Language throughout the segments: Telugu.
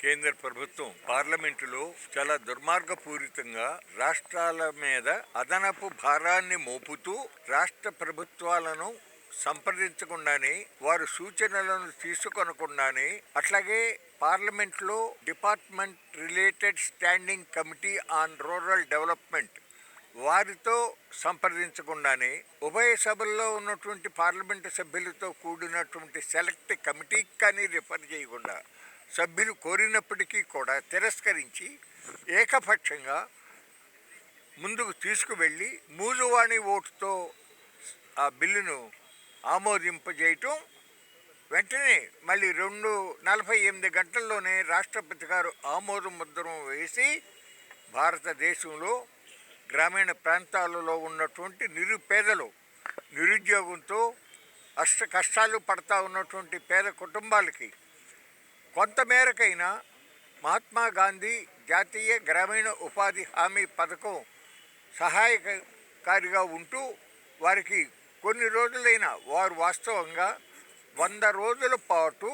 కేంద్ర ప్రభుత్వం పార్లమెంటులో చాలా దుర్మార్గపూరితంగా రాష్ట్రాల మీద అదనపు భారాన్ని మోపుతూ రాష్ట్ర ప్రభుత్వాలను సంప్రదించకుండానే వారు సూచనలను తీసుకొనకుండానే అట్లాగే పార్లమెంట్లో department related standing committee on rural development వారితో సంప్రదించకుండానే ఉభయ సభల్లో ఉన్నటువంటి పార్లమెంటు సభ్యులతో కూడినటువంటి సెలెక్ట్ కమిటీకి కానీ రిఫర్ చేయకుండా సభ్యులు కోరినప్పటికీ కూడా తిరస్కరించి ఏకపక్షంగా ముందుకు తీసుకువెళ్ళి మూజువాణి ఓటుతో ఆ బిల్లును ఆమోదింపజేయటం, వెంటనే మళ్ళీ 48 గంటల్లోనే రాష్ట్రపతి గారు ఆమోద ముద్రం వేసి భారతదేశంలో గ్రామీణ ప్రాంతాలలో ఉన్నటువంటి నిరుపేదలు, నిరుద్యోగంతో కష్టాలు పడతా ఉన్నటువంటి పేద కుటుంబాలకి కొంతమేరకైనా మహాత్మా గాంధీ జాతీయ గ్రామీణ ఉపాధి హామీ పథకం సహాయకారిగా ఉంటూ వారికి కొన్ని రోజులైనా వారు వాస్తవంగా 100 రోజుల పాటు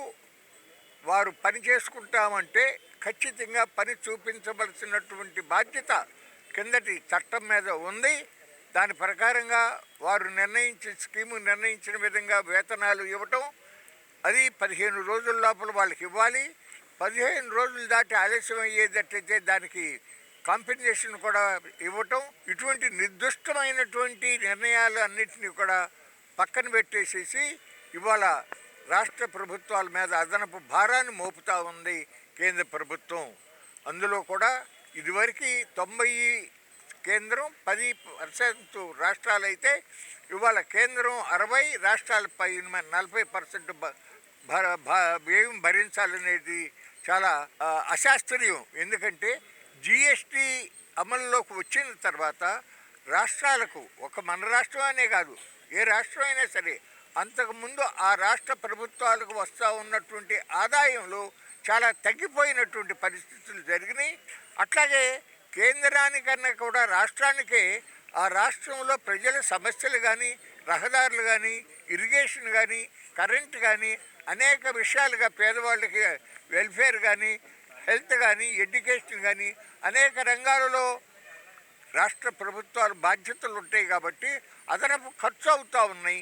వారు పని చేసుకుంటామంటే ఖచ్చితంగా పని చూపించవలసినటువంటి బాధ్యత కిందటి చట్టం మీద ఉంది. దాని ప్రకారంగా వారు నిర్ణయించిన విధంగా వేతనాలు ఇవ్వటం, అది 15 రోజుల లోపల వాళ్ళకి ఇవ్వాలి. 15 రోజులు దాటి ఆలస్యం అయ్యేటట్లయితే దానికి కాంపెన్సేషన్ కూడా ఇవ్వటం, ఇటువంటి నిర్దిష్టమైనటువంటి నిర్ణయాలు అన్నింటినీ కూడా పక్కన పెట్టేసేసి ఇవాళ రాష్ట్ర ప్రభుత్వాల మీద అదనపు భారాన్ని మోపుతూ ఉంది కేంద్ర ప్రభుత్వం. అందులో కూడా ఇదివరకు 90 కేంద్రం, 10% రాష్ట్రాలు అయితే ఇవాళ కేంద్రం 60, రాష్ట్రాలపై 40% వ్యయం భరించాలనేది చాలా అశాస్త్రీయం. ఎందుకంటే జిఎస్టీ అమల్లోకి వచ్చిన తర్వాత రాష్ట్రాలకు, ఒక మన రాష్ట్రం అనే కాదు ఏ రాష్ట్రం అయినా సరే, అంతకుముందు ఆ రాష్ట్ర ప్రభుత్వాలకు వస్తూ ఉన్నటువంటి ఆదాయంలో చాలా తగ్గిపోయినటువంటి పరిస్థితులు జరిగినాయి. అట్లాగే కేంద్రానికన్నా కూడా రాష్ట్రానికే ఆ రాష్ట్రంలో ప్రజల సమస్యలు కానీ, రహదారులు కానీ, ఇరిగేషన్ కానీ, కరెంట్ కానీ, అనేక విషయాలుగా పేదవాళ్ళకి వెల్ఫేర్ కానీ, హెల్త్ కానీ, ఎడ్యుకేషన్ కానీ అనేక రంగాలలో రాష్ట్ర ప్రభుత్వాలు బాధ్యతలు ఉంటాయి కాబట్టి అదనపు ఖర్చు అవుతూ ఉన్నాయి.